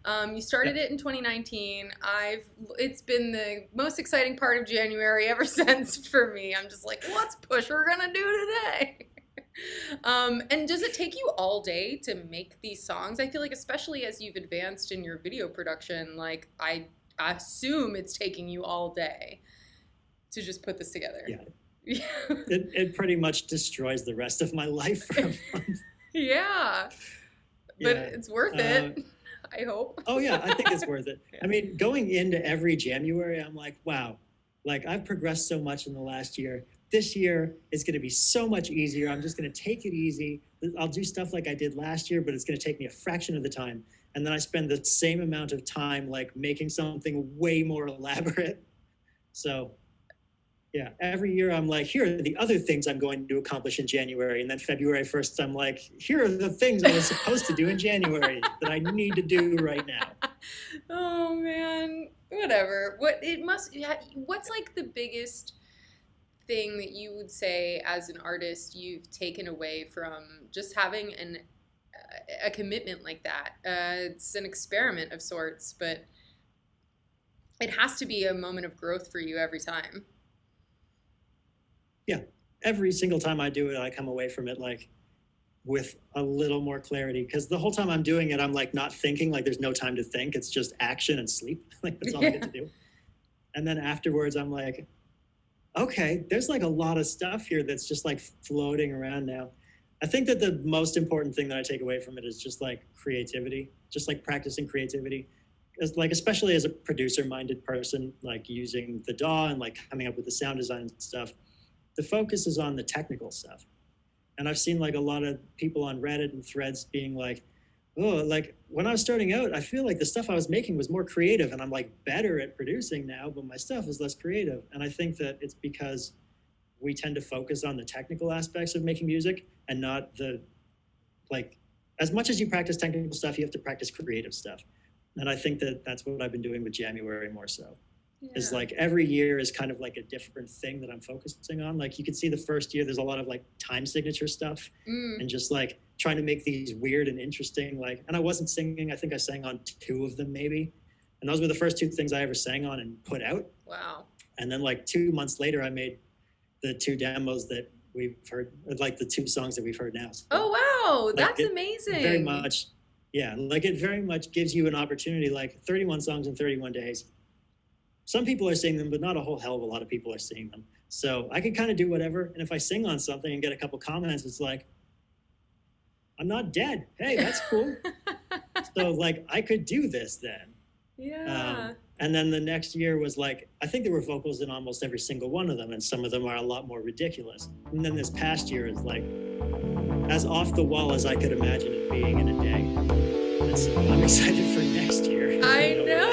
You started it in 2019. It's been the most exciting part of January ever since for me. I'm just like, what's Pusher gonna do today? And does it take you all day to make these songs? I feel like, especially as you've advanced in your video production, like I assume it's taking you all day to just put this together. Yeah. It pretty much destroys the rest of my life for a month. Yeah. But it's worth it, I hope. Oh yeah, I think it's worth it. Yeah. I mean, going into every January, I'm like, wow, like I've progressed so much in the last year. This year is going to be so much easier. I'm just going to take it easy. I'll do stuff like I did last year, but it's going to take me a fraction of the time. And then I spend the same amount of time like making something way more elaborate. So yeah, every year I'm like, here are the other things I'm going to accomplish in January. And then February 1st, I'm like, here are the things I was supposed to do in January that I need to do right now. Oh man, whatever. What's like the biggest thing that you would say as an artist you've taken away from just having a commitment like that? It's an experiment of sorts, but it has to be a moment of growth for you every time. Yeah, every single time I do it, I come away from it like with a little more clarity, because the whole time I'm doing it, I'm like not thinking, like there's no time to think. It's just action and sleep. Like that's all I get to do. And then afterwards, I'm like, okay, there's like a lot of stuff here that's just like floating around now. I think that the most important thing that I take away from it is just like creativity, just like practicing creativity. As like, especially as a producer-minded person, like using the DAW and like coming up with the sound design and stuff, the focus is on the technical stuff. And I've seen like a lot of people on Reddit and threads being like, oh, like when I was starting out, I feel like the stuff I was making was more creative and I'm like better at producing now, but my stuff is less creative. And I think that it's because we tend to focus on the technical aspects of making music and not the, like, as much as you practice technical stuff, you have to practice creative stuff. And I think that that's what I've been doing with Jamuary more so. Yeah. Is like every year is kind of like a different thing that I'm focusing on. Like you can see the first year, there's a lot of like time signature stuff and just like trying to make these weird and interesting, like, and I wasn't singing. I think I sang on 2 of them maybe. And those were the first 2 things I ever sang on and put out. Wow. And then like 2 months later, I made the 2 demos that we've heard, like the 2 songs that we've heard now. So, oh, wow. like, that's amazing. Very much. Yeah. Like it very much gives you an opportunity, like 31 songs in 31 days. Some people are seeing them, but not a whole hell of a lot of people are seeing them. So I can kind of do whatever. And if I sing on something and get a couple comments, it's like, I'm not dead. Hey, that's cool. So like, I could do this then. Yeah. And then the next year was like, I think there were vocals in almost every single one of them. And some of them are a lot more ridiculous. And then this past year is like, as off the wall as I could imagine it being in a day. And so I'm excited for next year. I know.